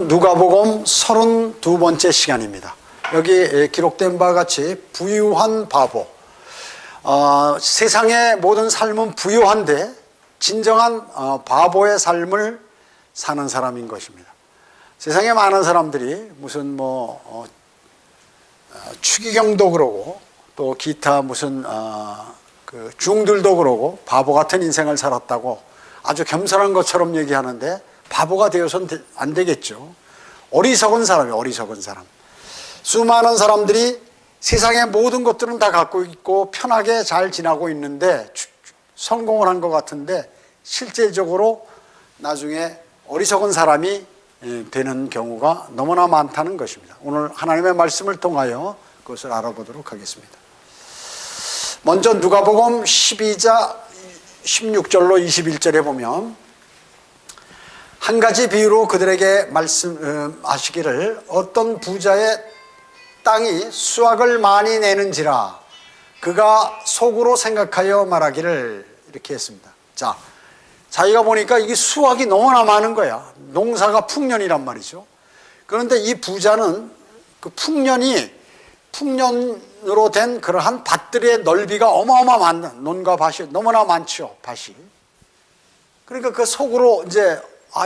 누가복음 32번째 시간입니다. 여기 기록된 바와 같이 부유한 바보, 세상의 모든 삶은 부유한데 진정한 바보의 삶을 사는 사람인 것입니다. 세상에 많은 사람들이 무슨 추기경도 그러고 또 기타 무슨 그 중들도 그러고 바보 같은 인생을 살았다고 아주 겸손한 것처럼 얘기하는데 바보가 되어서는 안 되겠죠. 어리석은 사람이에요. 어리석은 사람. 수많은 사람들이 세상의 모든 것들은 다 갖고 있고 편하게 잘 지나고 있는데 성공을 한 것 같은데 실질적으로 나중에 어리석은 사람이 되는 경우가 너무나 많다는 것입니다. 오늘 하나님의 말씀을 통하여 그것을 알아보도록 하겠습니다. 먼저 누가복음 12장 16절로 21절에 보면 한 가지 비유로 그들에게 말씀하시기를 어떤 부자의 땅이 수확을 많이 내는지라 그가 속으로 생각하여 말하기를 이렇게 했습니다. 자, 자기가 보니까 이게 수확이 너무나 많은 거야. 농사가 풍년이란 말이죠. 그런데 이 부자는 그 풍년으로 된 그러한 밭들의 넓이가 어마어마한 논과 밭이 너무나 많죠. 밭이. 그러니까 그 속으로 이제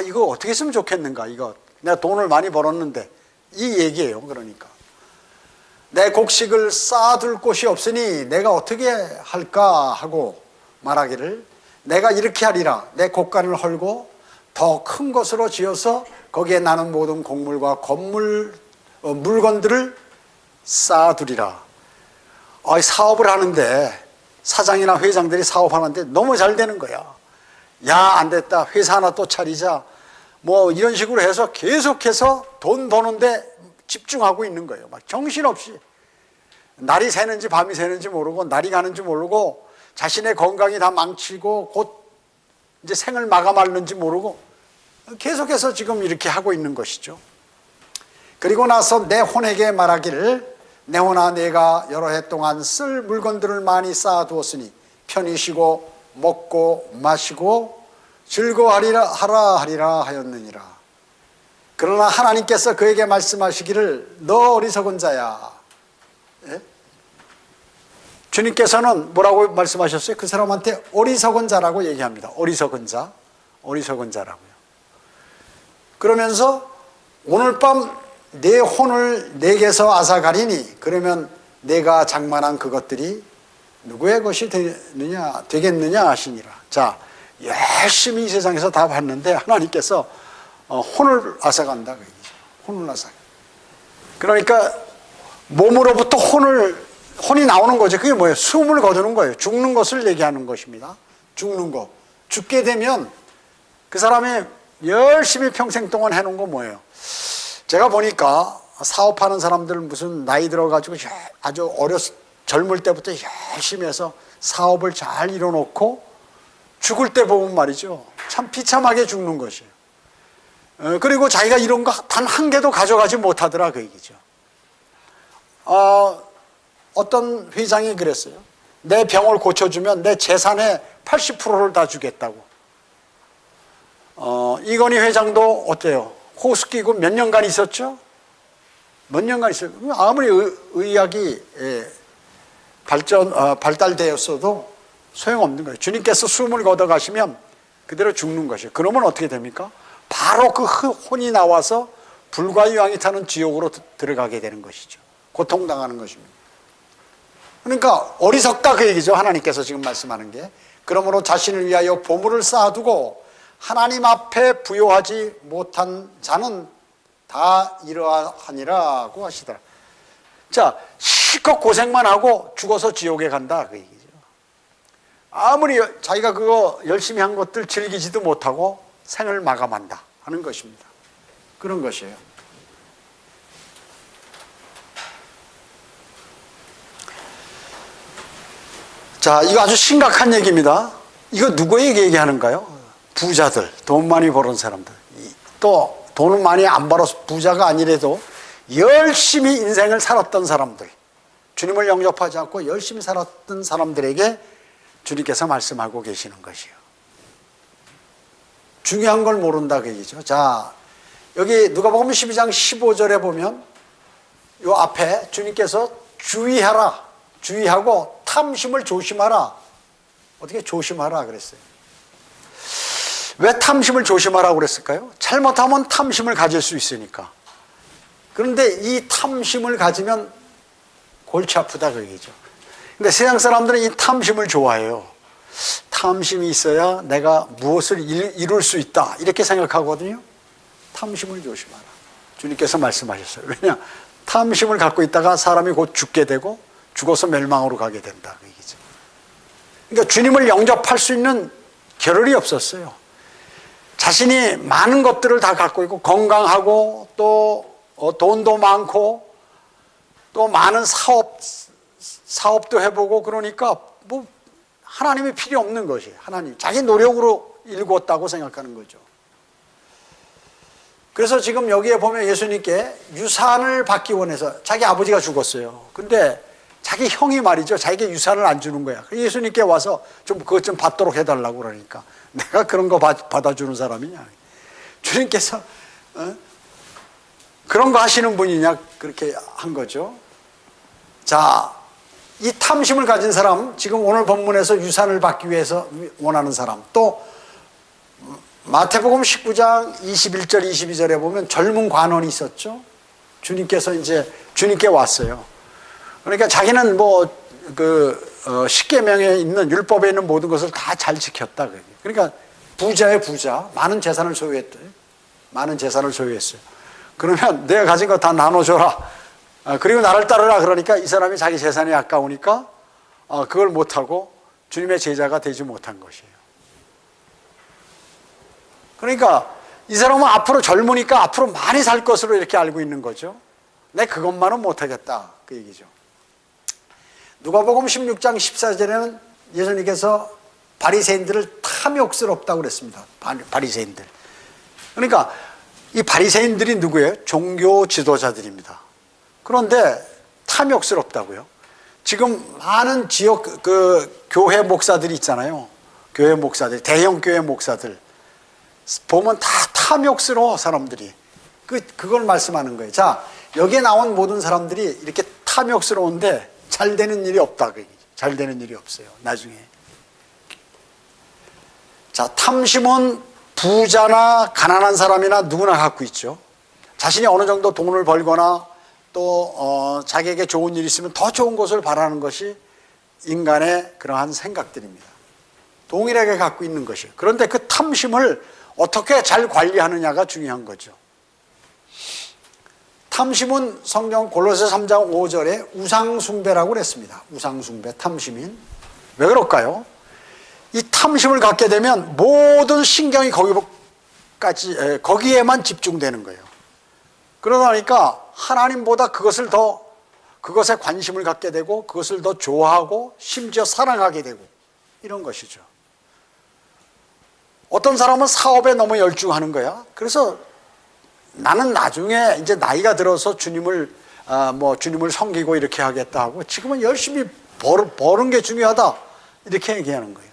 이거 어떻게 했으면 좋겠는가, 이거 내가 돈을 많이 벌었는데, 이 얘기예요. 그러니까 내 곡식을 쌓아둘 곳이 없으니 내가 어떻게 할까 하고 말하기를 내가 이렇게 하리라. 내 곡간을 헐고 더 큰 것으로 지어서 거기에 나는 모든 곡물과 물건들을 쌓아두리라. 사업을 하는데 사장이나 회장들이 사업하는데 너무 잘 되는 거야. 야, 안 됐다. 회사 하나 또 차리자. 이런 식으로 해서 계속해서 돈 버는데 집중하고 있는 거예요. 막 정신없이. 날이 새는지 밤이 새는지 모르고, 날이 가는지 모르고, 자신의 건강이 다 망치고, 곧 이제 생을 마감하는지 모르고, 계속해서 지금 이렇게 하고 있는 것이죠. 그리고 나서 내 혼에게 말하기를, 내 혼아, 내가 여러 해 동안 쓸 물건들을 많이 쌓아두었으니, 편히 쉬고, 먹고 마시고 즐거워하리라 하리라 하였느니라. 그러나 하나님께서 그에게 말씀하시기를 너 어리석은 자야. 예? 주님께서는 뭐라고 말씀하셨어요? 그 사람한테 어리석은 자라고 얘기합니다. 어리석은 자, 어리석은 자라고요. 그러면서 오늘 밤 내 혼을 내게서 앗아가리니 그러면 내가 장만한 그것들이 누구의 것이 되겠느냐 하시니라. 자, 열심히 이 세상에서 다 봤는데 하나님께서 혼을 앗아간다. 혼을 앗아가. 그러니까 몸으로부터 혼이 나오는 거죠. 그게 뭐예요? 숨을 거두는 거예요. 죽는 것을 얘기하는 것입니다. 죽는 거. 죽게 되면 그 사람이 열심히 평생 동안 해놓은 거 뭐예요? 제가 보니까 사업하는 사람들 무슨 나이 들어가지고 아주 젊을 때부터 열심히 해서 사업을 잘 이뤄놓고 죽을 때 보면 말이죠. 참 비참하게 죽는 것이에요. 그리고 자기가 이런 거 단 한 개도 가져가지 못하더라 그 얘기죠. 어떤 회장이 그랬어요. 내 병을 고쳐주면 내 재산의 80%를 다 주겠다고. 이건희 회장도 어때요? 호수 끼고 몇 년간 있었죠? 몇 년간 있어요. 아무리 의학이 발달되었어도 소용없는 거예요. 주님께서 숨을 걷어가시면 그대로 죽는 것이에요. 그러면 어떻게 됩니까? 바로 그 혼이 나와서 불과 유황이 타는 지옥으로 들어가게 되는 것이죠. 고통당하는 것입니다. 그러니까 어리석다 그 얘기죠. 하나님께서 지금 말씀하는 게. 그러므로 자신을 위하여 보물을 쌓아두고 하나님 앞에 부요하지 못한 자는 다 이러하니라고 하시더라. 자, 실컷 고생만 하고 죽어서 지옥에 간다 그 얘기죠. 아무리 자기가 그거 열심히 한 것들 즐기지도 못하고 생을 마감한다 하는 것입니다. 그런 것이에요. 자, 이거 아주 심각한 얘기입니다. 이거 누구에게 얘기하는가요? 부자들, 돈 많이 버는 사람들. 또 돈을 많이 안 벌어서 부자가 아니래도 열심히 인생을 살았던 사람들, 주님을 영접하지 않고 열심히 살았던 사람들에게 주님께서 말씀하고 계시는 것이에요. 중요한 걸 모른다 그 얘기죠. 자, 여기 누가복음 12장 15절에 보면 요 앞에 주님께서 주의하라, 주의하고 탐심을 조심하라. 어떻게 조심하라 그랬어요? 왜 탐심을 조심하라고 그랬을까요? 잘못하면 탐심을 가질 수 있으니까. 그런데 이 탐심을 가지면 골치 아프다 그 얘기죠. 근데 세상 사람들은 이 탐심을 좋아해요. 탐심이 있어야 내가 무엇을 이룰 수 있다 이렇게 생각하거든요. 탐심을 조심하라. 주님께서 말씀하셨어요. 왜냐? 탐심을 갖고 있다가 사람이 곧 죽게 되고 죽어서 멸망으로 가게 된다 그 얘기죠. 그러니까 주님을 영접할 수 있는 겨를이 없었어요. 자신이 많은 것들을 다 갖고 있고 건강하고 또 돈도 많고 또 많은 사업도 해보고 그러니까 뭐 하나님이 필요 없는 것이 하나님 자기 노력으로 일구었다고 생각하는 거죠. 그래서 지금 여기에 보면 예수님께 유산을 받기 원해서 자기 아버지가 죽었어요. 근데 자기 형이 말이죠. 자기에게 유산을 안 주는 거야. 예수님께 와서 좀 그것 좀 받도록 해달라고 그러니까 내가 그런 거 받아주는 사람이냐. 주님께서 그런 거 하시는 분이냐 그렇게 한 거죠. 자, 이 탐심을 가진 사람, 지금 오늘 본문에서 유산을 받기 위해서 원하는 사람, 또 마태복음 19장 21절 22절에 보면 젊은 관원이 있었죠. 주님께서 이제 주님께 왔어요. 그러니까 자기는 뭐 그 십계명에 있는 율법에 있는 모든 것을 다 잘 지켰다. 그러니까 부자의 부자, 많은 재산을 소유했대요. 많은 재산을 소유했어요. 그러면 내가 가진 거 다 나눠줘라. 그리고 나를 따르라. 그러니까 이 사람이 자기 재산이 아까우니까 그걸 못하고 주님의 제자가 되지 못한 것이에요. 그러니까 이 사람은 앞으로 젊으니까 앞으로 많이 살 것으로 이렇게 알고 있는 거죠. 내 그것만은 못하겠다 그 얘기죠. 누가복음 16장 14절에는 예수님께서 바리새인들을 탐욕스럽다고 그랬습니다. 바리새인들. 그러니까 이 바리새인들이 누구예요? 종교 지도자들입니다. 그런데 탐욕스럽다고요. 지금 많은 지역 그 교회 목사들이 있잖아요. 교회 목사들, 대형 교회 목사들 보면 다 탐욕스러워 사람들이. 그걸 말씀하는 거예요. 자, 여기에 나온 모든 사람들이 이렇게 탐욕스러운데 잘 되는 일이 없다. 잘 되는 일이 없어요. 나중에. 자, 탐심은 부자나 가난한 사람이나 누구나 갖고 있죠. 자신이 어느 정도 돈을 벌거나 또 자기에게 좋은 일이 있으면 더 좋은 것을 바라는 것이 인간의 그러한 생각들입니다. 동일하게 갖고 있는 것이에요. 그런데 그 탐심을 어떻게 잘 관리하느냐가 중요한 거죠. 탐심은 성경 골로새 3장 5절에 우상숭배라고 그랬습니다. 우상숭배, 탐심인. 왜 그럴까요? 이 탐심을 갖게 되면 모든 신경이 거기에만 집중되는 거예요. 그러다 보니까 하나님보다 그것에 관심을 갖게 되고 그것을 더 좋아하고 심지어 사랑하게 되고 이런 것이죠. 어떤 사람은 사업에 너무 열중하는 거야. 그래서 나는 나중에 이제 나이가 들어서 주님을 섬기고 이렇게 하겠다 하고 지금은 열심히 버는 게 중요하다 이렇게 얘기하는 거예요.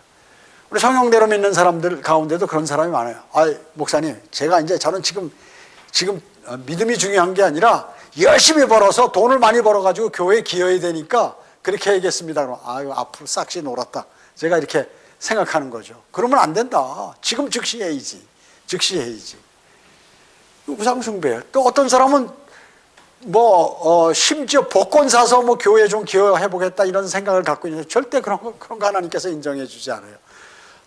우리 성령대로 믿는 사람들 가운데도 그런 사람이 많아요. 목사님, 저는 지금 믿음이 중요한 게 아니라 열심히 벌어서 돈을 많이 벌어가지고 교회에 기여해야 되니까 그렇게 얘기했습니다. 그럼 앞으로 싹시 놀았다. 제가 이렇게 생각하는 거죠. 그러면 안 된다. 지금 즉시 해야지. 우상숭배예요. 또 어떤 사람은 심지어 복권 사서 교회에 좀 기여해 보겠다 이런 생각을 갖고 있는데 절대 그런 거 하나님께서 인정해 주지 않아요.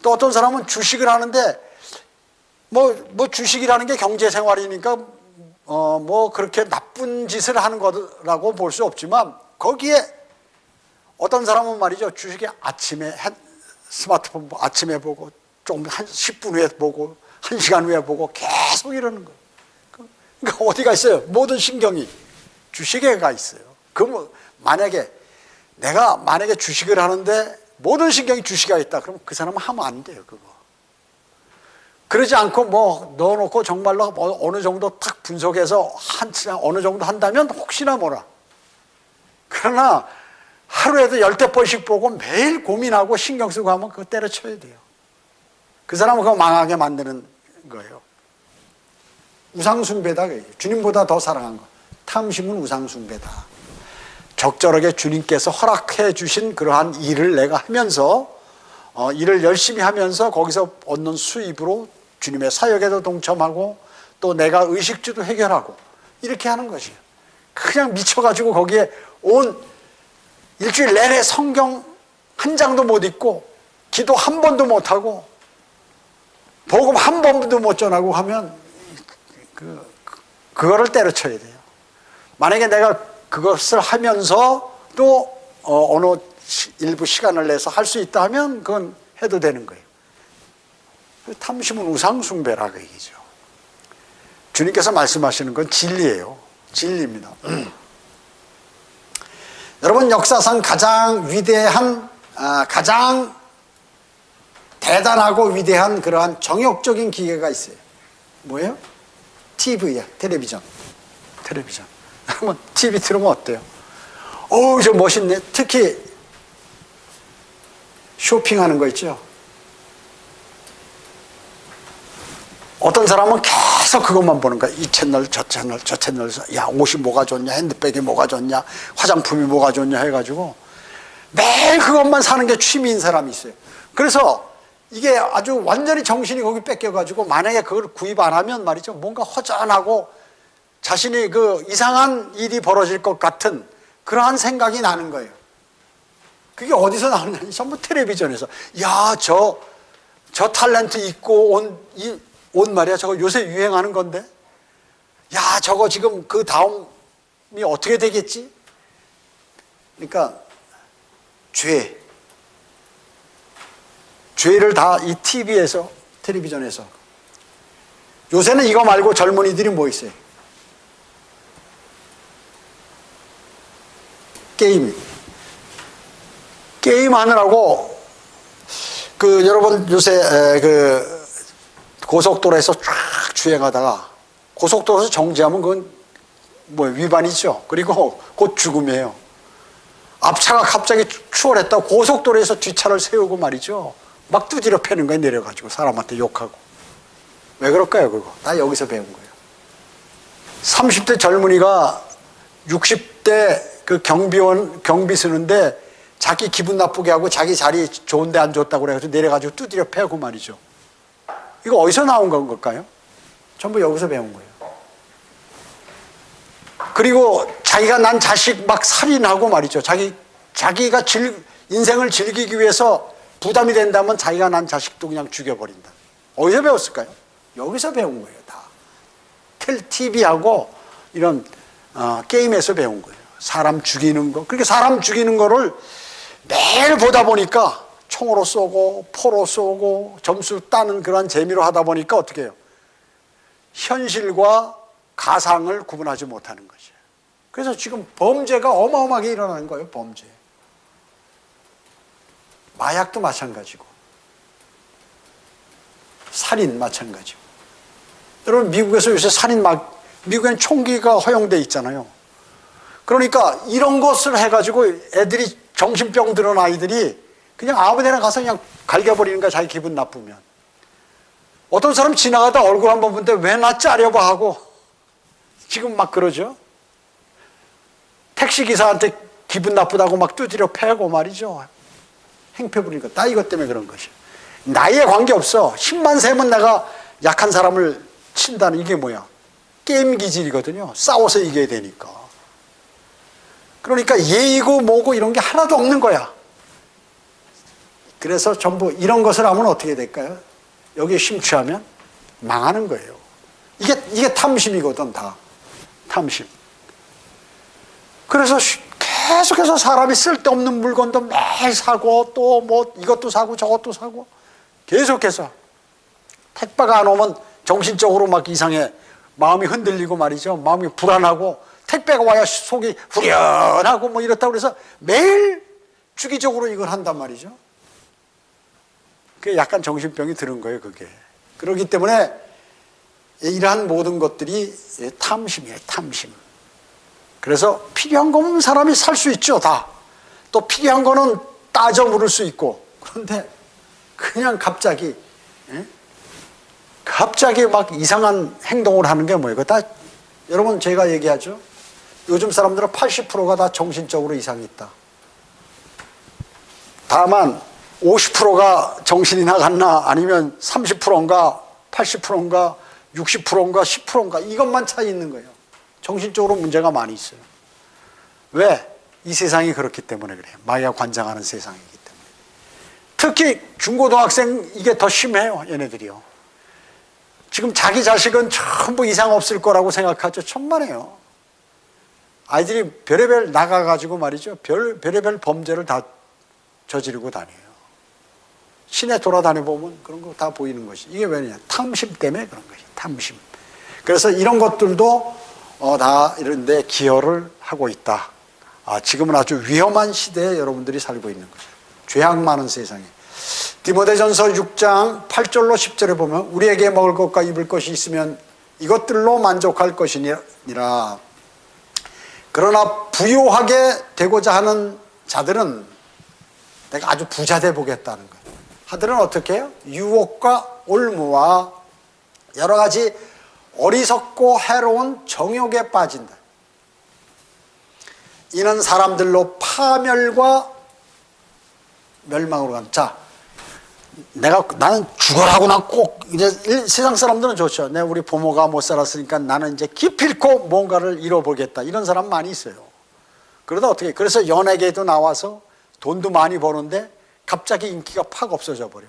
또 어떤 사람은 주식을 하는데 주식이라는 게 경제 생활이니까 그렇게 나쁜 짓을 하는 거라고 볼 수 없지만 거기에 어떤 사람은 말이죠. 주식에 아침에 스마트폰 아침에 보고 좀 한 10분 후에 보고 1시간 후에 보고 계속 이러는 거예요. 그러니까 어디가 있어요? 모든 신경이 주식에 가 있어요. 내가 만약에 주식을 하는데 모든 신경이 주식에 있다. 그럼 그 사람은 하면 안 돼요, 그거. 그러지 않고 넣어놓고 정말로 어느 정도 딱 분석해서 어느 정도 한다면 혹시나 뭐라. 그러나 하루에도 10번씩 보고 매일 고민하고 신경 쓰고 하면 그거 때려쳐야 돼요. 그 사람은 그거 망하게 만드는 거예요. 우상숭배다. 주님보다 더 사랑한 거. 탐심은 우상숭배다. 적절하게 주님께서 허락해 주신 그러한 일을 내가 하면서 일을 열심히 하면서 거기서 얻는 수입으로 주님의 사역에도 동참하고 또 내가 의식주도 해결하고 이렇게 하는 것이에요. 그냥 미쳐가지고 거기에 온 일주일 내내 성경 한 장도 못 읽고 기도 한 번도 못 하고 복음 한 번도 못 전하고 하면 그거를 때려쳐야 돼요. 만약에 내가 그것을 하면서 또 어느 일부 시간을 내서 할 수 있다 하면 그건 해도 되는 거예요. 탐심은 우상숭배라 그 얘기죠. 주님께서 말씀하시는 건 진리예요. 진리입니다. 여러분, 역사상 가장 위대한, 가장 대단하고 위대한 그러한 정욕적인 기계가 있어요. 뭐예요? TV야, 텔레비전. 한번 TV 틀으면 어때요? 어우, 저 멋있네. 특히 쇼핑하는 거 있죠? 어떤 사람은 계속 그것만 보는 거야. 이 채널, 저 채널, 저 채널. 야, 옷이 뭐가 좋냐, 핸드백이 뭐가 좋냐, 화장품이 뭐가 좋냐 해가지고 매일 그것만 사는 게 취미인 사람이 있어요. 그래서 이게 아주 완전히 정신이 거기 뺏겨가지고 만약에 그걸 구입 안 하면 말이죠. 뭔가 허전하고 자신이 그 이상한 일이 벌어질 것 같은 그러한 생각이 나는 거예요. 그게 어디서 나느냐? 전부 텔레비전에서. 야, 저 탤런트 입고 옷 말이야. 저거 요새 유행하는 건데. 야, 저거 지금 그 다음이 어떻게 되겠지? 그러니까 죄를 다 이 TV에서, 텔레비전에서. 요새는 이거 말고 젊은이들이 뭐 있어요? 게임 하느라고 여러분 요새 고속도로에서 쫙 주행하다가 고속도로에서 정지하면 그건 뭐 위반이죠. 그리고 곧 죽음이에요. 앞차가 갑자기 추월했다고 고속도로에서 뒷차를 세우고 말이죠. 막 두드려 패는 거예요. 내려가지고 사람한테 욕하고. 왜 그럴까요? 그거 다 여기서 배운 거예요. 30대 젊은이가 60대 그 경비 쓰는데 자기 기분 나쁘게 하고 자기 자리 좋은데 안 줬다고 그래가지고 내려가지고 두드려 패고 말이죠. 이거 어디서 나온 걸까요? 전부 여기서 배운 거예요. 그리고 자기가 난 자식 막 살인하고 말이죠. 자기가 인생을 즐기기 위해서 부담이 된다면 자기가 난 자식도 그냥 죽여버린다. 어디서 배웠을까요? 여기서 배운 거예요. 다. TV하고 이런 게임에서 배운 거예요. 사람 죽이는 거. 그렇게 사람 죽이는 거를 매일 보다 보니까 총으로 쏘고 포로 쏘고 점수 따는 그런 재미로 하다 보니까 어떻게 해요? 현실과 가상을 구분하지 못하는 것이에요. 그래서 지금 범죄가 어마어마하게 일어나는 거예요. 범죄. 마약도 마찬가지고 살인 마찬가지고. 여러분, 미국에서 요새 미국엔 총기가 허용돼 있잖아요. 그러니까 이런 것을 해가지고 애들이 정신병 들은 아이들이 그냥 아무 데나 가서 그냥 갈겨버리는 거야. 자기 기분 나쁘면. 어떤 사람 지나가다 얼굴 한번 보는데 왜 나 짜려봐 하고 지금 막 그러죠. 택시기사한테 기분 나쁘다고 막 두드려 패고 말이죠. 행패 부리니까 다 이것 때문에 그런 것이야. 나이에 관계없어. 힘만 세면 내가 약한 사람을 친다는 이게 뭐야? 게임 기질이거든요. 싸워서 이겨야 되니까. 그러니까 예의고 뭐고 이런 게 하나도 없는 거야. 그래서 전부 이런 것을 하면 어떻게 될까요? 여기에 심취하면 망하는 거예요. 이게 탐심이거든, 다. 탐심. 그래서 계속해서 사람이 쓸데없는 물건도 매일 사고 또 뭐 이것도 사고 저것도 사고 계속해서 택배가 안 오면 정신적으로 막 이상해. 마음이 흔들리고 말이죠. 마음이 불안하고 택배가 와야 속이 후련하고 뭐 이렇다고 그래서 매일 주기적으로 이걸 한단 말이죠. 그게 약간 정신병이 드는 거예요, 그게. 그렇기 때문에 이러한 모든 것들이 탐심이에요, 탐심. 그래서 필요한 거면 사람이 살 수 있죠, 다. 또 필요한 거는 따져 물을 수 있고. 그런데 그냥 갑자기 갑자기 막 이상한 행동을 하는 게 뭐예요? 다 여러분 제가 얘기하죠. 요즘 사람들은 80%가 다 정신적으로 이상이 있다. 다만 50%가 정신이 나갔나 아니면 30%인가 80%인가 60%인가 10%인가 이것만 차이 있는 거예요. 정신적으로 문제가 많이 있어요. 왜? 이 세상이 그렇기 때문에 그래요. 마귀가 관장하는 세상이기 때문에. 특히 중고등학생 이게 더 심해요. 얘네들이요. 지금 자기 자식은 전부 이상 없을 거라고 생각하죠. 천만에요. 아이들이 별의별 나가가지고 말이죠. 별의별 범죄를 다 저지르고 다녀요. 시내 돌아다녀보면 그런 거 다 보이는 것이. 이게 왜냐? 탐심 때문에 그런 것이. 탐심. 그래서 이런 것들도 다 이런 데 기여를 하고 있다. 지금은 아주 위험한 시대에 여러분들이 살고 있는 거죠. 죄악 많은 세상에. 디모데전서 6장 8절로 10절에 보면 우리에게 먹을 것과 입을 것이 있으면 이것들로 만족할 것이니라. 그러나 부유하게 되고자 하는 자들은 내가 아주 부자 돼 보겠다는 거예요. 하들은 어떻게 해요? 유혹과 올무와 여러 가지 어리석고 해로운 정욕에 빠진다. 이는 사람들로 파멸과 멸망으로 간다. 자, 나는 죽어라고 나 꼭 이제 세상 사람들은 좋죠. 우리 부모가 못 살았으니까 나는 이제 기필코 뭔가를 이뤄보겠다. 이런 사람 많이 있어요. 그러다 어떻게? 그래서 연예계도 나와서 돈도 많이 버는데 갑자기 인기가 팍 없어져 버려.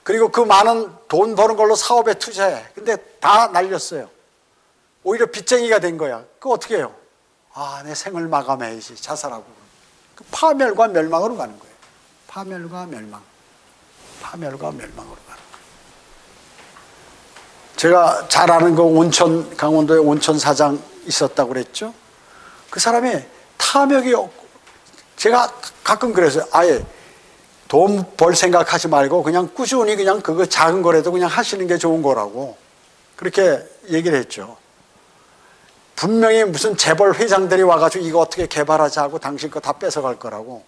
그리고 그 많은 돈 버는 걸로 사업에 투자해. 근데 다 날렸어요. 오히려 빚쟁이가 된 거야. 그거 어떻게 해요? 내 생을 마감해야지. 자살하고. 파멸과 멸망으로 가는 거예요. 파멸과 멸망. 파멸과 멸망으로 가는 거예요. 제가 잘 아는 그 온천, 강원도에 온천 사장 있었다고 그랬죠? 그 사람이 탐욕이 없고, 제가 가끔 그래서요. 아예 돈 벌 생각하지 말고 그냥 꾸준히 그냥 그거 작은 거라도 그냥 하시는 게 좋은 거라고 그렇게 얘기를 했죠. 분명히 무슨 재벌 회장들이 와가지고 이거 어떻게 개발하자 하고 당신 거 다 뺏어갈 거라고.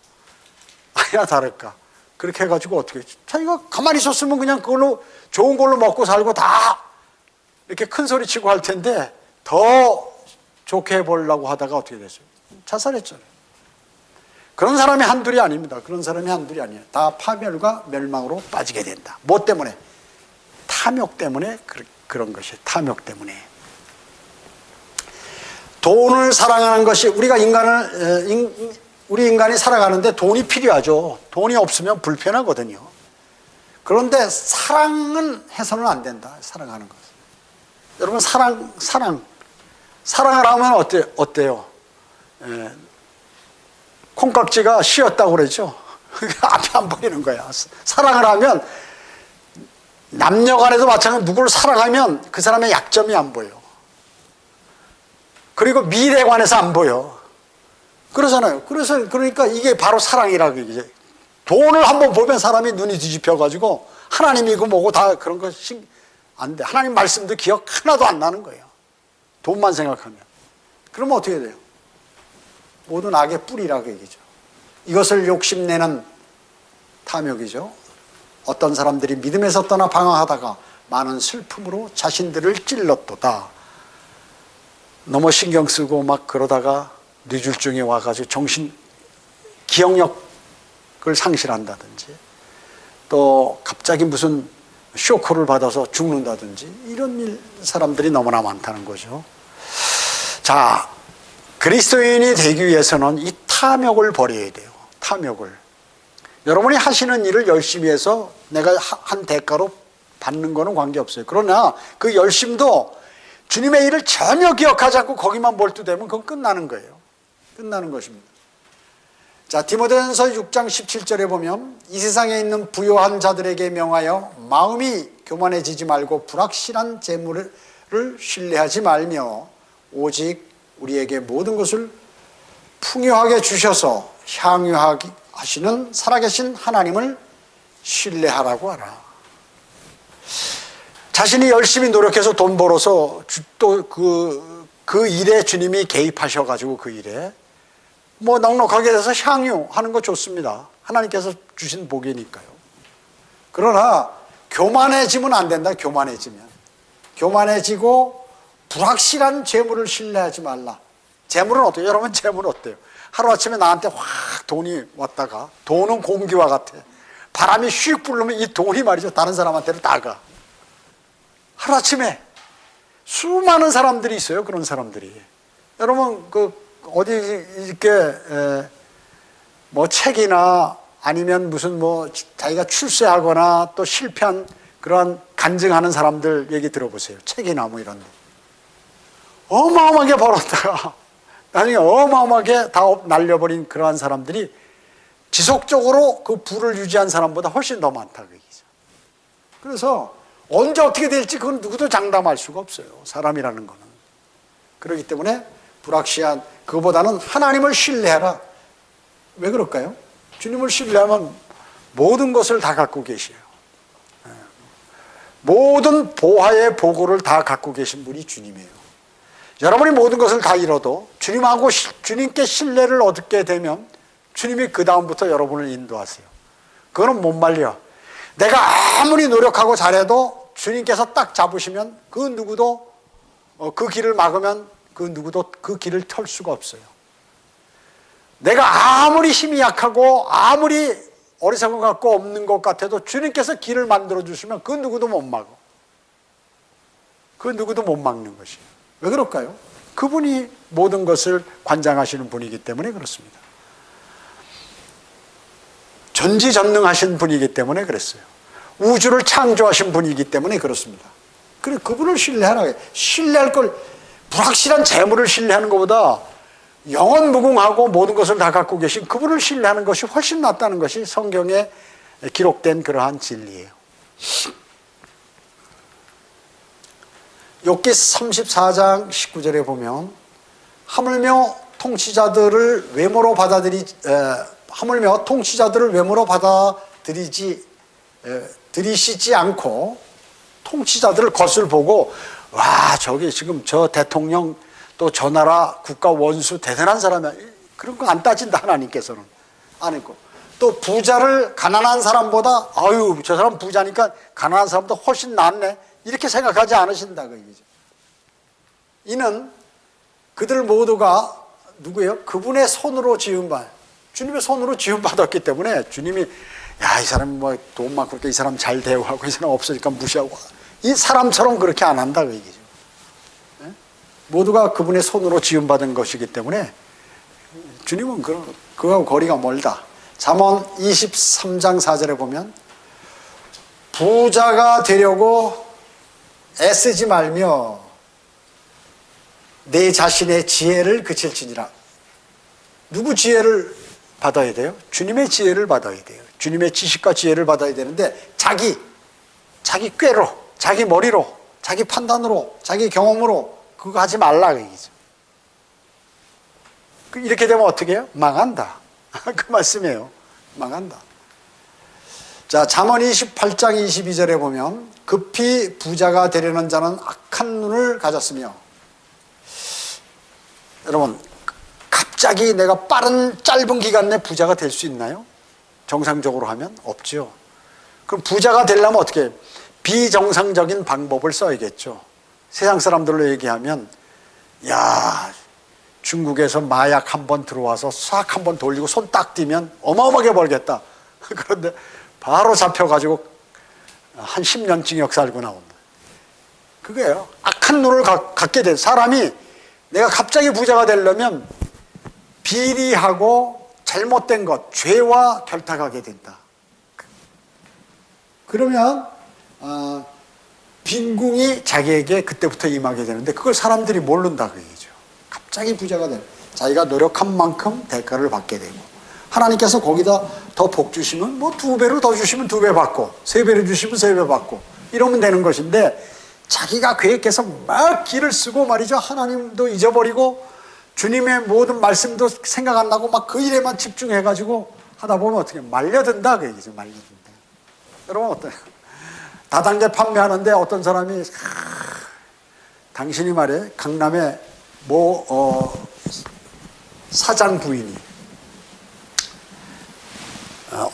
아니나 다를까. 그렇게 해가지고 어떻게, 자기가 가만히 있었으면 그냥 그걸로 좋은 걸로 먹고 살고 다 이렇게 큰 소리 치고 할 텐데 더 좋게 해보려고 하다가 어떻게 됐어요? 자살했잖아요. 그런 사람이 한둘이 아닙니다. 그런 사람이 한둘이 아니에요. 다 파멸과 멸망으로 빠지게 된다. 뭐 때문에? 탐욕 때문에 그런 것이 탐욕 때문에. 돈을 사랑하는 것이 우리 인간이 살아가는데 돈이 필요하죠. 돈이 없으면 불편하거든요. 그런데 사랑은 해서는 안 된다. 사랑하는 것. 여러분 사랑을 하면 어때요? 콩깍지가 씌었다고 그러죠. 앞이 안 보이는 거야. 사랑을 하면 남녀 간에도 마찬가지로 누구를 사랑하면 그 사람의 약점이 안 보여. 그리고 미래에 관해서 안 보여. 그러잖아요. 그러니까 이게 바로 사랑이라고 얘기죠. 돈을 한번 보면 사람이 눈이 뒤집혀가지고 하나님이고 뭐고 다 그런 거 안 돼. 하나님 말씀도 기억 하나도 안 나는 거예요. 돈만 생각하면. 그러면 어떻게 돼요? 모든 악의 뿌리라고 얘기죠. 이것을 욕심내는 탐욕이죠. 어떤 사람들이 믿음에서 떠나 방황하다가 많은 슬픔으로 자신들을 찔렀도다. 너무 신경 쓰고 막 그러다가 뇌졸중에 와가지고 기억력을 상실한다든지 또 갑자기 무슨 쇼크를 받아서 죽는다든지 이런 사람들이 너무나 많다는 거죠. 자, 그리스도인이 되기 위해서는 이 탐욕을 버려야 돼요. 탐욕을. 여러분이 하시는 일을 열심히 해서 내가 한 대가로 받는 거는 관계없어요. 그러나 그 열심도 주님의 일을 전혀 기억하지 않고 거기만 몰두되면 그건 끝나는 거예요. 끝나는 것입니다. 자, 디모데전서 6장 17절에 보면 이 세상에 있는 부요한 자들에게 명하여 마음이 교만해지지 말고 불확실한 재물을 신뢰하지 말며 오직 우리에게 모든 것을 풍요하게 주셔서 향유하게 하시는 살아계신 하나님을 신뢰하라고 하라. 자신이 열심히 노력해서 돈 벌어서 또 그 일에 주님이 개입하셔가지고 그 일에 뭐 넉넉하게 돼서 향유하는 거 좋습니다. 하나님께서 주신 복이니까요. 그러나 교만해지면 안 된다. 교만해지고 불확실한 재물을 신뢰하지 말라. 재물은 어때요? 여러분 재물은 어때요? 하루아침에 나한테 확 돈이 왔다가, 돈은 공기와 같아. 바람이 휙 불면 이 돈이 말이죠, 다른 사람한테는 다 가. 하루아침에 수많은 사람들이 있어요. 그런 사람들이. 여러분 어디 이렇게 뭐 책이나 아니면 무슨 뭐 자기가 출세하거나 또 실패한 그러한 간증하는 사람들 얘기 들어보세요. 책이나 뭐 이런 데. 어마어마하게 벌었다가 나중에 어마어마하게 다 날려버린 그러한 사람들이 지속적으로 그 부를 유지한 사람보다 훨씬 더 많다 그 얘기죠. 그래서 언제 어떻게 될지 그건 누구도 장담할 수가 없어요. 사람이라는 거는. 그렇기 때문에 불확실한, 그거보다는 하나님을 신뢰하라. 왜 그럴까요? 주님을 신뢰하면 모든 것을 다 갖고 계셔요. 모든 보화의 보고를 다 갖고 계신 분이 주님이에요. 여러분이 모든 것을 다 잃어도 주님하고 주님께 신뢰를 얻게 되면 주님이 그 다음부터 여러분을 인도하세요. 그거는 못 말려. 내가 아무리 노력하고 잘해도 주님께서 딱 잡으시면 그 누구도 그 길을 막으면 그 누구도 그 길을 털 수가 없어요. 내가 아무리 힘이 약하고 아무리 어리석은 것 같고 없는 것 같아도 주님께서 길을 만들어 주시면 그 누구도 못 막어. 그 누구도 못 막는 것이에요. 왜 그럴까요? 그분이 모든 것을 관장하시는 분이기 때문에 그렇습니다. 전지전능하신 분이기 때문에 그랬어요. 우주를 창조하신 분이기 때문에 그렇습니다. 그래, 그분을 신뢰하라. 신뢰할 걸, 불확실한 재물을 신뢰하는 것보다 영원무궁하고 모든 것을 다 갖고 계신 그분을 신뢰하는 것이 훨씬 낫다는 것이 성경에 기록된 그러한 진리예요. 욥기 34장 19절에 보면 하물며 통치자들을 외모로 들이시지 않고 통치자들을 겉을 보고, 와, 저기 지금 저 대통령 또 저 나라 국가 원수 대단한 사람이야, 그런 거 안 따진다. 하나님께서는 안 했고, 또 부자를 가난한 사람보다, 아유 저 사람 부자니까 가난한 사람보다 훨씬 낫네, 이렇게 생각하지 않으신다 그 얘기죠. 이는 그들 모두가 누구예요? 그분의 손으로 지음받, 주님의 손으로 지음받았기 때문에 주님이 야, 이 사람 뭐 돈 많고 그러니까 이 사람 잘 대우하고 이 사람 없으니까 무시하고, 이 사람처럼 그렇게 안 한다 그 얘기죠. 네? 모두가 그분의 손으로 지음받은 것이기 때문에 주님은 그거하고 거리가 멀다. 잠언 23장 4절에 보면 부자가 되려고 애쓰지 말며 내 자신의 지혜를 그칠지니라. 누구 지혜를 받아야 돼요? 주님의 지혜를 받아야 돼요. 주님의 지식과 지혜를 받아야 되는데 자기 꾀로, 자기 머리로, 자기 판단으로, 자기 경험으로 그거 하지 말라 그 얘기죠. 이렇게 되면 어떻게 해요? 망한다. 그 말씀이에요. 망한다. 자, 잠언 28장 22절에 보면 급히 부자가 되려는 자는 악한 눈을 가졌으며, 여러분 갑자기 내가 빠른 짧은 기간 내 부자가 될 수 있나요? 정상적으로 하면 없죠. 그럼 부자가 되려면 어떻게 해요? 비정상적인 방법을 써야겠죠. 세상 사람들로 얘기하면, 야, 중국에서 마약 한번 들어와서 싹 한번 돌리고 손 딱 띄면 어마어마하게 벌겠다. 그런데 바로 잡혀가지고 한 10년 징역 살고 나온다. 그게요. 악한 눈을 갖게 된 사람이, 내가 갑자기 부자가 되려면 비리하고 잘못된 것, 죄와 결탁하게 된다. 그러면 빈궁이 자기에게 그때부터 임하게 되는데 그걸 사람들이 모른다 그 얘기죠. 갑자기 부자가 되는, 자기가 노력한 만큼 대가를 받게 되고, 하나님께서 거기다 더 복 주시면 뭐 2배를 더 주시면 2배 받고, 3배를 주시면 3배 받고, 이러면 되는 것인데, 자기가 계획해서 막 길을 쓰고 말이죠. 하나님도 잊어버리고 주님의 모든 말씀도 생각 안 나고 막 그 일에만 집중해가지고 하다 보면 어떻게 말려든다 그 얘기죠. 말려든다. 여러분 어때요? 다단계 판매하는데 어떤 사람이 당신이 말이에요, 강남에 사장 부인이,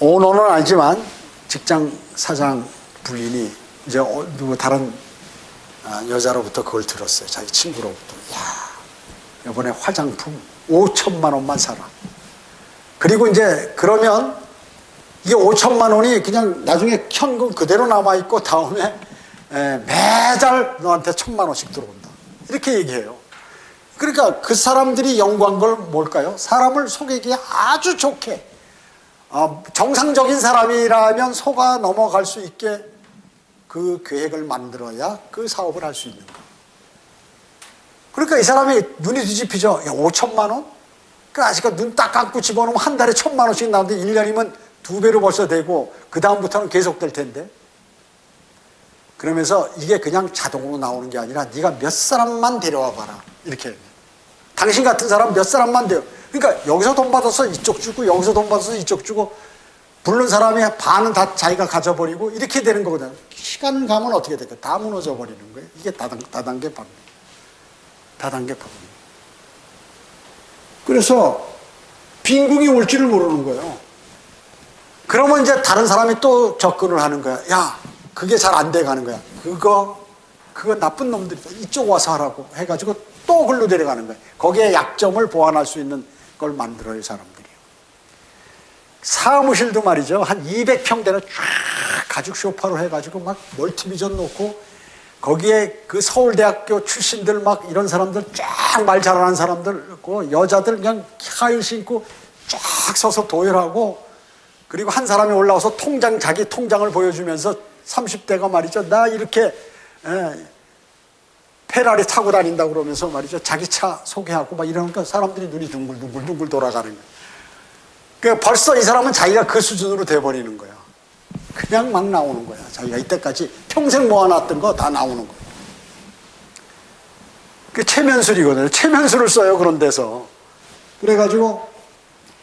오너는 아니지만 직장 사장 부인이 이제 누구 다른 여자로부터 그걸 들었어요. 자기 친구로부터. 야, 이번에 화장품 5천만 원만 사라. 그리고 이제 그러면 이게 5천만 원이 그냥 나중에 현금 그대로 남아있고 다음에 매달 너한테 1,000만 원씩 들어온다. 이렇게 얘기해요. 그러니까 그 사람들이 연구한 걸 뭘까요? 사람을 속이기 아주 좋게, 정상적인 사람이라면 속아 넘어갈 수 있게 그 계획을 만들어야 그 사업을 할 수 있는 거예요. 그러니까 이 사람이 눈이 뒤집히죠. 야, 5천만 원? 그러니까 아직까지 눈 딱 감고 집어넣으면 한 달에 1,000만 원씩 나오는데 1년이면 2배로 벌써 되고 그 다음부터는 계속 될 텐데. 그러면서 이게 그냥 자동으로 나오는 게 아니라 네가 몇 사람만 데려와 봐라. 이렇게. 당신 같은 사람 몇 사람만 데려. 그러니까 여기서 돈 받아서 이쪽 주고 여기서 돈 받아서 이쪽 주고 부른 사람이 반은 다 자기가 가져버리고 이렇게 되는 거거든요. 시간 가면 어떻게 될까요? 다 무너져 버리는 거예요. 이게 다단계 방법. 다단계 방법. 그래서 빈궁이 올지를 모르는 거예요. 그러면 이제 다른 사람이 또 접근을 하는 거야. 야, 그게 잘 안 돼 가는 거야. 그거 나쁜 놈들이다. 이쪽 와서 하라고 해가지고 또 글로 데려가는 거야. 거기에 약점을 보완할 수 있는 걸 만들어요, 사람들이. 사무실도 말이죠. 한 200평대를 쫙 가죽 소파로 해가지고 막 멀티비전 놓고 거기에 그 서울대학교 출신들 막 이런 사람들 쫙 말 잘하는 사람들, 여자들 그냥 하일 신고 쫙 서서 도열하고 그리고 한 사람이 올라와서 자기 통장을 보여주면서 30대가 말이죠. 나 이렇게 페라리 타고 다닌다고 그러면서 말이죠. 자기 차 소개하고 막 이러니까 사람들이 눈이 둥글둥글 돌아가는 거예요. 그러니까 벌써 이 사람은 자기가 그 수준으로 돼버리는 거야. 그냥 막 나오는 거야. 자기가 이때까지 평생 모아놨던 거 다 나오는 거야. 그 체면술이거든요. 체면술을 써요. 그런 데서. 그래가지고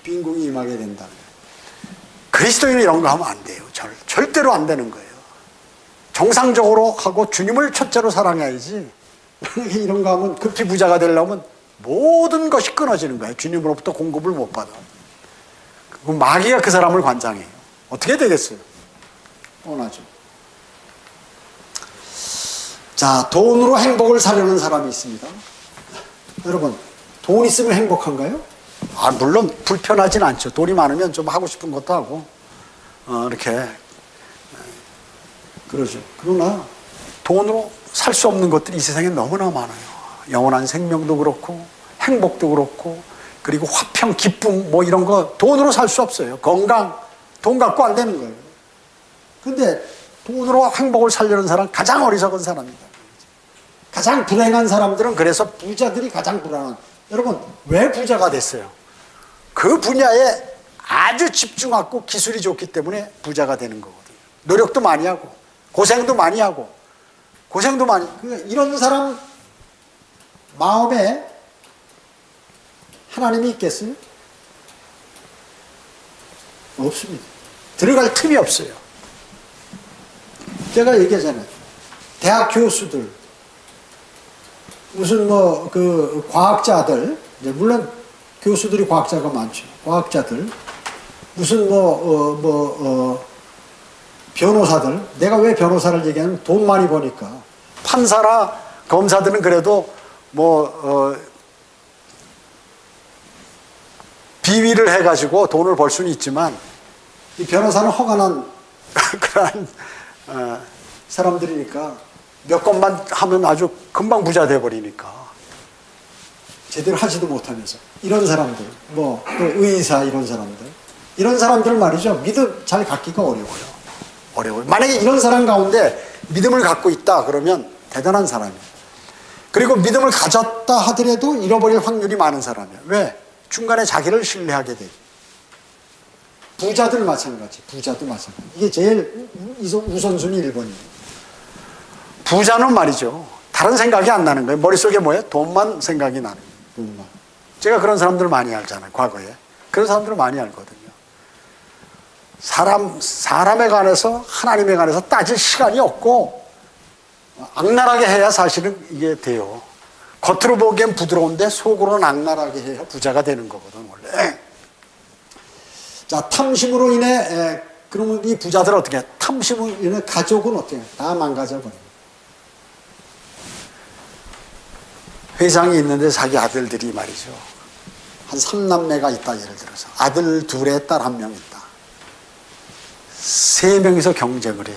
빈궁이 임하게 된다. 그리스도인은 이런 거 하면 안 돼요. 절대로 안 되는 거예요. 정상적으로 하고 주님을 첫째로 사랑해야지. 이런 거 하면 급히 부자가 되려면 모든 것이 끊어지는 거예요. 주님으로부터 공급을 못 받아. 마귀가 그 사람을 관장해요. 어떻게 되겠어요? 뻔하죠. 자, 돈으로 행복을 사려는 사람이 있습니다. 여러분, 돈 있으면 행복한가요? 물론 불편하진 않죠. 돈이 많으면 좀 하고 싶은 것도 하고 이렇게 그러죠. 그러나 돈으로 살 수 없는 것들이 이 세상에 너무나 많아요. 영원한 생명도 그렇고 행복도 그렇고 그리고 화평, 기쁨 뭐 이런 거 돈으로 살 수 없어요. 건강, 돈 갖고 안 되는 거예요. 근데 돈으로 행복을 살려는 사람 가장 어리석은 사람이다. 가장 불행한 사람들은 그래서 부자들이 가장 불안한. 여러분, 왜 부자가 됐어요? 그 분야에 아주 집중하고 기술이 좋기 때문에 부자가 되는 거거든요. 노력도 많이 하고 고생도 많이 하고 이런 사람 마음에 하나님이 있겠어요? 없습니다. 들어갈 틈이 없어요. 제가 얘기하잖아요. 대학 교수들, 무슨 과학자들, 물론 교수들이 과학자가 많죠. 과학자들, 무슨 변호사들. 내가 왜 변호사를 얘기하냐면 돈 많이 버니까. 판사나 검사들은 그래도 비위를 해가지고 돈을 벌 수는 있지만 이 변호사는 허가난 그런 사람들이니까 몇 건만 하면 아주 금방 부자 돼버리니까 제대로 하지도 못하면서 이런 사람들, 또 의사 이런 사람들 말이죠. 믿음 잘 갖기가 어려워요. 만약에 이런 사람 가운데 믿음을 갖고 있다 그러면 대단한 사람이에요. 그리고 믿음을 가졌다 하더라도 잃어버릴 확률이 많은 사람이에요. 왜? 중간에 자기를 신뢰하게 돼요. 부자들 마찬가지. 이게 제일 우선순위 1번이에요. 부자는 말이죠. 다른 생각이 안 나는 거예요. 머릿속에 뭐예요? 돈만 생각이 나는 거예요. 돈만. 제가 그런 사람들 많이 알잖아요. 과거에. 그런 사람들을 많이 알거든요. 사람에 관해서 하나님에 관해서 따질 시간이 없고 악랄하게 해야 사실은 이게 돼요. 겉으로 보기엔 부드러운데 속으로는 악랄하게 해야 부자가 되는 거거든 원래. 자, 탐심으로 인해 그러면 이 부자들 어떻게 해? 탐심을 이런 가족은 어떻게 해? 다 망가져버려요. 회장이 있는데 자기 아들들이 말이죠. 한 3남매가 있다 예를 들어서. 아들 둘에 딸 1명 있다. 3명이서 경쟁을 해.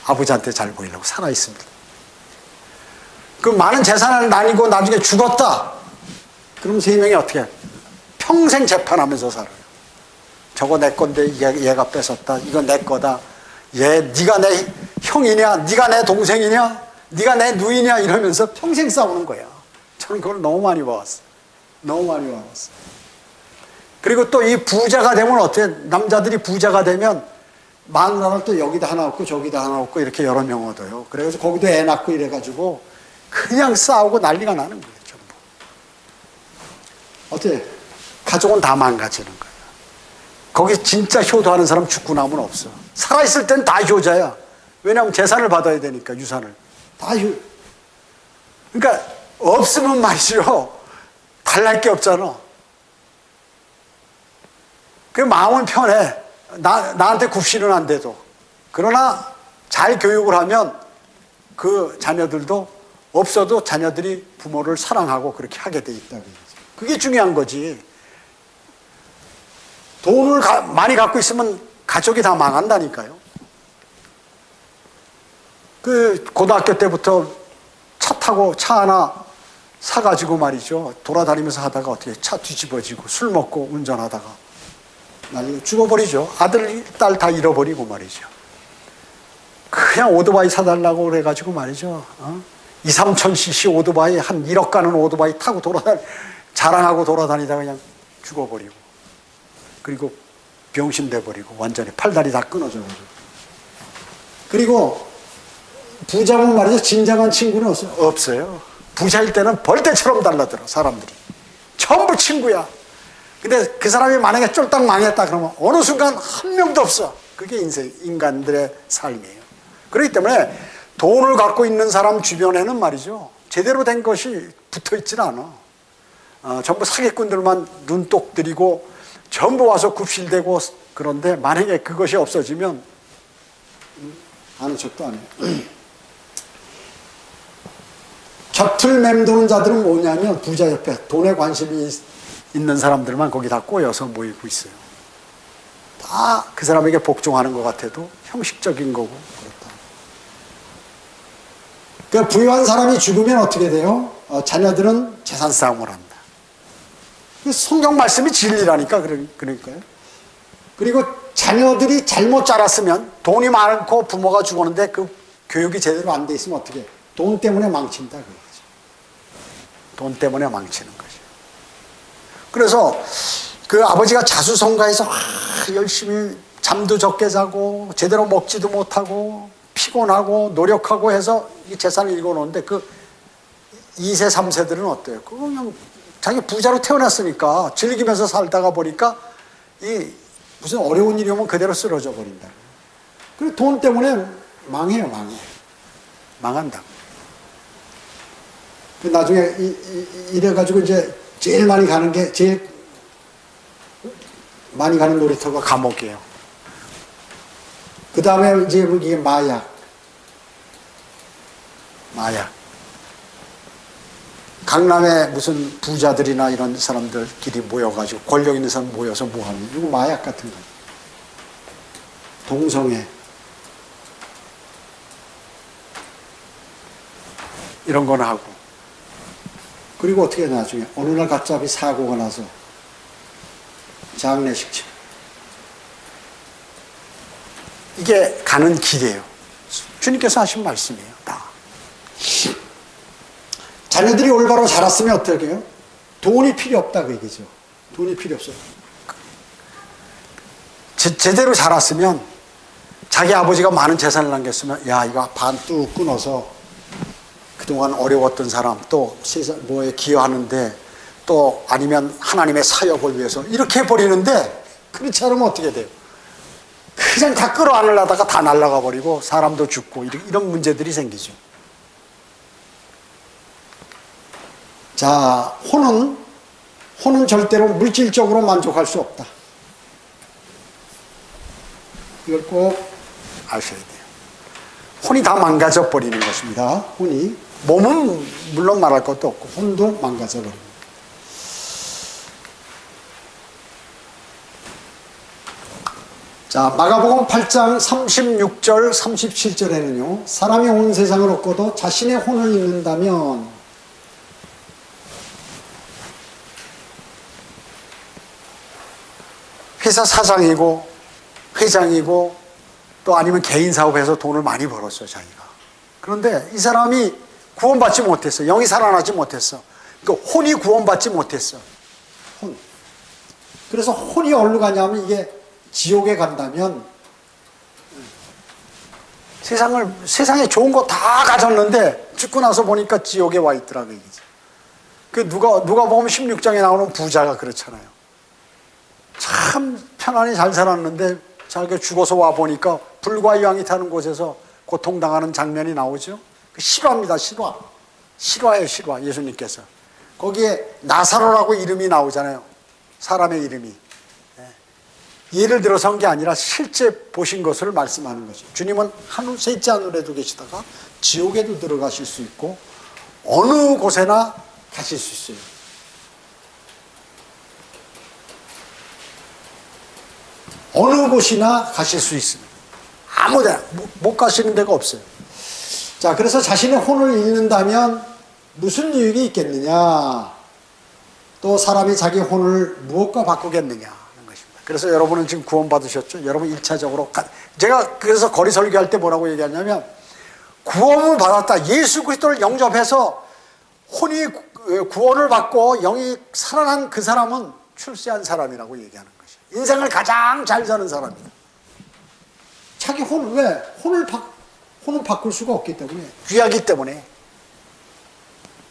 아버지한테 잘 보이려고 살아있습니다. 그 많은 재산을 나뉘고 나중에 죽었다. 그럼 3명이 어떻게 해? 평생 재판하면서 살아요. 저거 내 건데 얘가 뺏었다. 이거 내 거다. 네가 내 형이냐? 네가 내 동생이냐? 네가 내 누이냐? 이러면서 평생 싸우는 거야. 저는 그걸 너무 많이 봐왔어요. 너무 많이 봐왔어요. 그리고 또 이 부자가 되면 어때? 남자들이 부자가 되면 마누라를 또 여기다 하나 얻고 저기다 하나 얻고 이렇게 여러 명 얻어요. 그래서 거기도 애 낳고 이래가지고 그냥 싸우고 난리가 나는 거예요. 전부. 어때? 가족은 다 망가지는 거예요. 거기 진짜 효도하는 사람 죽고 나면 없어. 살아있을 땐 다 효자야. 왜냐하면 재산을 받아야 되니까, 유산을. 다 그러니까 없으면 말이죠. 달랄 게 없잖아. 그 마음은 편해. 나한테 굽시는 안 돼도. 그러나 잘 교육을 하면 그 자녀들도 없어도 자녀들이 부모를 사랑하고 그렇게 하게 돼 있다. 그게 중요한 거지. 돈을 많이 갖고 있으면 가족이 다 망한다니까요. 그 고등학교 때부터 차 타고 차 하나 사가지고 말이죠. 돌아다니면서 하다가 어떻게 차 뒤집어지고 술 먹고 운전하다가 나중에 죽어버리죠. 아들, 딸 다 잃어버리고 말이죠. 그냥 오토바이 사달라고 그래가지고 말이죠. 2, 3천 cc 오토바이 한 1억 가는 오토바이 타고 자랑하고 돌아다니다가 그냥 죽어버리고. 그리고 병신 돼버리고 완전히 팔다리 다 끊어져가지고. 그리고 부자면 말이죠. 진정한 친구는 없어요. 부자일 때는 벌떼처럼 달라들어 사람들이. 전부 친구야. 근데 그 사람이 만약에 쫄딱 망했다 그러면 어느 순간 한 명도 없어. 그게 인간들의 삶이에요. 그렇기 때문에 돈을 갖고 있는 사람 주변에는 말이죠. 제대로 된 것이 붙어있질 않아. 전부 사기꾼들만 눈독 들이고 전부 와서 굽실대고 그런데 만약에 그것이 없어지면 아는 척도 안 해요. 곁을 맴도는 자들은 뭐냐면 부자 옆에 돈에 관심이 있는 사람들만 거기 다 꼬여서 모이고 있어요. 다 그 사람에게 복종하는 것 같아도 형식적인 거고 그렇다. 그러니까 부유한 사람이 죽으면 어떻게 돼요? 자녀들은 재산 싸움을 한다. 성경 말씀이 진리라니까 그러니까요. 그리고 자녀들이 잘못 자랐으면 돈이 많고 부모가 죽었는데 그 교육이 제대로 안 돼 있으면 어떻게 해요? 돈 때문에 망친다 그거죠. 돈 때문에 망치는 거죠. 그래서 그 아버지가 자수성가해서 열심히 잠도 적게 자고 제대로 먹지도 못하고 피곤하고 노력하고 해서 이 재산을 읽어놓는데 그 2세, 3세들은 어때요? 그냥 자기 부자로 태어났으니까 즐기면서 살다가 보니까 이 무슨 어려운 일이 오면 그대로 쓰러져 버린다. 그리고 돈 때문에 망해요, 망한다. 나중에 이래가지고 이제 제일 많이 가는 놀이터가 감옥이에요. 그 다음에 이제 이게 마약. 강남에 무슨 부자들이나 이런 사람들끼리 모여가지고 권력 있는 사람 모여서 뭐하는 이거 마약 같은 거. 동성애. 이런 거는 하고. 그리고 어떻게 나중에 어느 날 갑자기 사고가 나서 장례식장. 이게 가는 길이에요. 주님께서 하신 말씀이에요. 다. 자녀들이 올바로 자랐으면 어떻게 해요? 돈이 필요 없다 그 얘기죠. 돈이 필요 없어요. 제대로 자랐으면 자기 아버지가 많은 재산을 남겼으면 야 이거 반 뚝 끊어서 그동안 어려웠던 사람 또 세상 뭐에 기여하는데 또 아니면 하나님의 사역을 위해서 이렇게 해버리는데 그렇지 않으면 어떻게 돼요? 그냥 다 끌어안으려다가 다 날아가 버리고 사람도 죽고 이런 문제들이 생기죠. 자, 혼은 절대로 물질적으로 만족할 수 없다. 이걸 꼭 아셔야 돼요. 혼이 다 망가져 버리는 것입니다. 혼이. 몸은 물론 말할 것도 없고 혼도 망가져 버립니다. 자, 마가복음 8장 36절 37절에는요. 사람이 온 세상을 얻고도 자신의 혼을 잃는다면 회사 사장이고 회장이고 또 아니면 개인 사업에서 돈을 많이 벌었어요, 자기가. 그런데 이 사람이 구원받지 못했어. 영이 살아나지 못했어. 그러니까 혼이 구원받지 못했어. 혼. 그래서 혼이 어디로 가냐면 이게 지옥에 간다면 세상에 좋은 거 다 가졌는데 죽고 나서 보니까 지옥에 와 있더라고 얘기죠. 그 누가 보면 16장에 나오는 부자가 그렇잖아요. 참 편안히 잘 살았는데 자기가 죽어서 와 보니까 불과 유황이 타는 곳에서 고통당하는 장면이 나오죠. 실화입니다. 실화예요. 실화. 예수님께서 거기에 나사로라고 이름이 나오잖아요. 사람의 이름이. 예를 들어서 한 게 아니라 실제 보신 것을 말씀하는 거죠. 주님은 하늘 셋째 하늘에도 계시다가 지옥에도 들어가실 수 있고 어느 곳에나 가실 수 있어요. 어느 곳이나 가실 수 있습니다. 아무데나 못 가시는 데가 없어요. 자, 그래서 자신의 혼을 잃는다면 무슨 유익이 있겠느냐? 또 사람이 자기 혼을 무엇과 바꾸겠느냐 하는 것입니다. 그래서 여러분은 지금 구원받으셨죠? 여러분 1차적으로 제가 그래서 거리 설교할 때 뭐라고 얘기하냐면 구원을 받았다. 예수 그리스도를 영접해서 혼이 구원을 받고 영이 살아난 그 사람은 출세한 사람이라고 얘기하는 것이에요. 인생을 가장 잘 사는 사람이다. 자기 혼을 왜? 혼은 바꿀 수가 없기 때문에. 귀하기 때문에.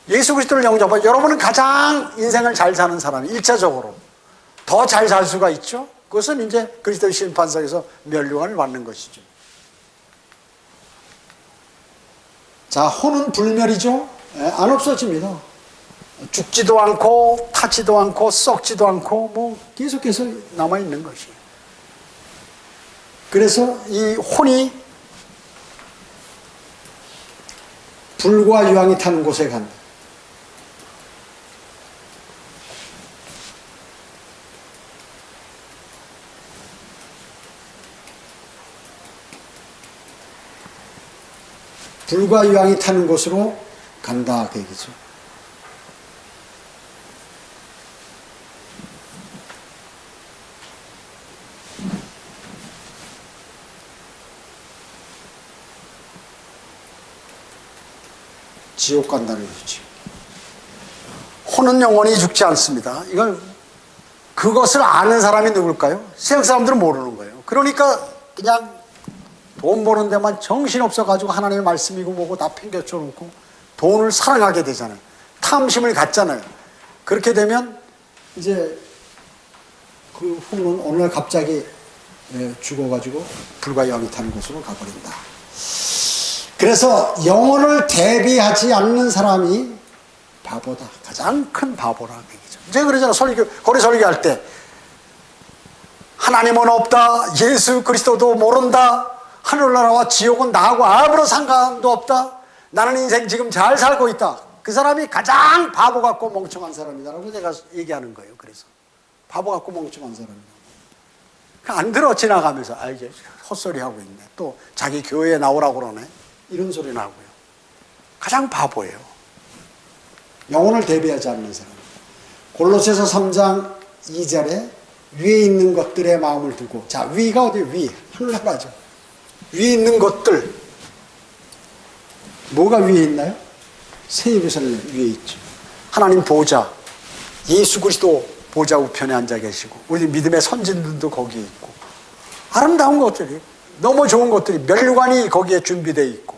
예수 그리스도를 영접하고 여러분은 가장 인생을 잘 사는 사람이 1차적으로 더 잘 살 수가 있죠. 그것은 이제 그리스도의 심판석에서 면류관을 받는 것이죠. 자, 혼은 불멸이죠. 안 없어집니다. 죽지도 않고 타지도 않고 썩지도 않고 뭐 계속해서 남아있는 것이에요. 그래서 이 혼이 불과 유황이 타는 곳에 간다. 불과 유황이 타는 곳으로 간다 그 얘기죠. 지옥 간다는 거죠. 혼은 영원히 죽지 않습니다. 이걸 그것을 아는 사람이 누굴까요? 세상 사람들은 모르는 거예요. 그러니까 그냥 돈 버는 데만 정신없어 가지고 하나님의 말씀이고 뭐고 다 팽개쳐 놓고 돈을 사랑하게 되잖아요. 탐심을 갖잖아요. 그렇게 되면 이제 그 혼은 어느 날 갑자기 죽어가지고 불과 영이 타는 곳으로 가버린다. 그래서 영혼을 대비하지 않는 사람이 바보다. 가장 큰 바보라는 얘기죠. 이제 그러잖아. 거리 설교할 때 하나님은 없다. 예수 그리스도도 모른다. 하늘나라와 지옥은 나하고 아무런 상관도 없다. 나는 인생 지금 잘 살고 있다. 그 사람이 가장 바보 같고 멍청한 사람이다라고 제가 얘기하는 거예요. 그래서 바보 같고 멍청한 사람이다. 안 들어 지나가면서 이제 헛소리 하고 있네. 또 자기 교회에 나오라고 그러네. 이런 소리 나고요. 가장 바보예요. 영혼을 대비하지 않는 사람. 골로새서 3장 2절에 위에 있는 것들의 마음을 두고. 자, 위가 어디? 위. 하늘나라죠. 위에 있는 것들. 뭐가 위에 있나요? 새 예루살렘 위에 있죠. 하나님 보좌. 예수 그리스도 보좌 우편에 앉아 계시고 우리 믿음의 선진들도 거기에 있고 아름다운 것들이 너무 좋은 것들이 면류관이 거기에 준비되어 있고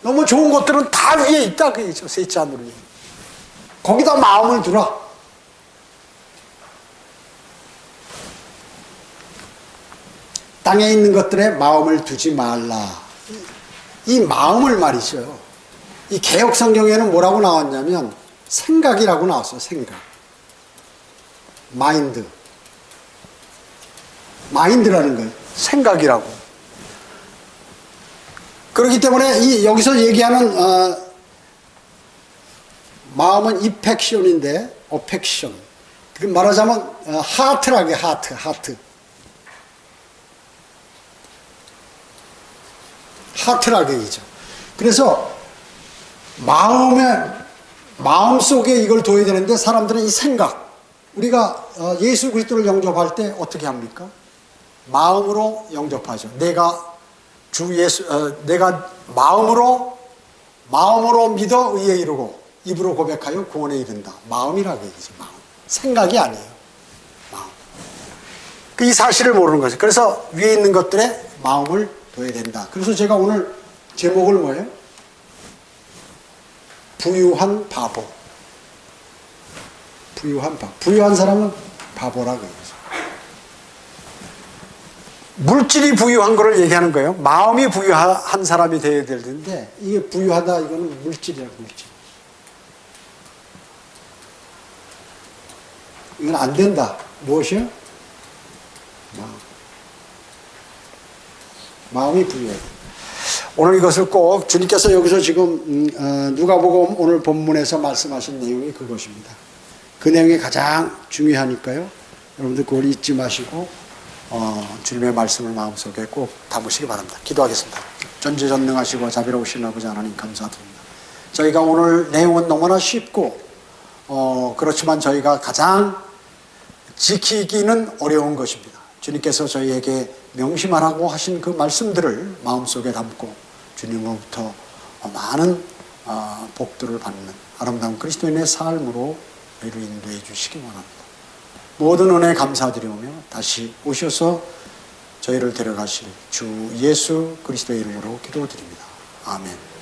너무 좋은 것들은 다 위에 있다 그 얘기죠. 셋째 하늘에. 거기다 마음을 두라. 땅에 있는 것들에 마음을 두지 말라. 이 마음을 말이죠. 이 개역 성경에는 뭐라고 나왔냐면 생각이라고 나왔어요. 생각. 마인드. 마인드라는 거예요. 생각이라고. 그렇기 때문에 여기서 얘기하는 마음은 이펙션인데 어펙션. 그 말하자면 하트라게 하트. 하트라게이죠. 그래서 마음 속에 이걸 둬야 되는데 사람들은 이 생각, 우리가 예수 그리스도를 영접할 때 어떻게 합니까? 마음으로 영접하죠. 내가 마음으로 믿어 의에 이르고 입으로 고백하여 구원에 이른다. 마음이라고 얘기죠. 마음. 생각이 아니에요. 마음. 이 사실을 모르는 거죠. 그래서 위에 있는 것들에 마음을 둬야 된다. 그래서 제가 오늘 제목을 뭐예요? 부유한 바보. 부유한 바보. 부유한 사람은 바보라고 얘기죠. 물질이 부유한 거를 얘기하는 거예요. 마음이 부유한 사람이 되어야 될 텐데 이게 부유하다 이거는 물질이라고 물질. 이건 안 된다. 무엇이요? 마음이 부유해야 돼. 오늘 이것을 꼭 주님께서 여기서 지금 누가복음 오늘 본문에서 말씀하신 내용이 그것입니다. 그 내용이 가장 중요하니까요. 여러분들 그걸 잊지 마시고 주님의 말씀을 마음속에 꼭 담으시기 바랍니다. 기도하겠습니다. 전지전능하시고 자비로우신 아버지 하나님 감사드립니다. 저희가 오늘 내용은 너무나 쉽고 그렇지만 저희가 가장 지키기는 어려운 것입니다. 주님께서 저희에게 명심하라고 하신 그 말씀들을 마음속에 담고 주님으로부터 많은 복들을 받는 아름다운 그리스도인의 삶으로 저희를 인도해 주시기 원합니다. 모든 은혜 감사드리오며 다시 오셔서 저희를 데려가실 주 예수 그리스도의 이름으로 기도드립니다. 아멘.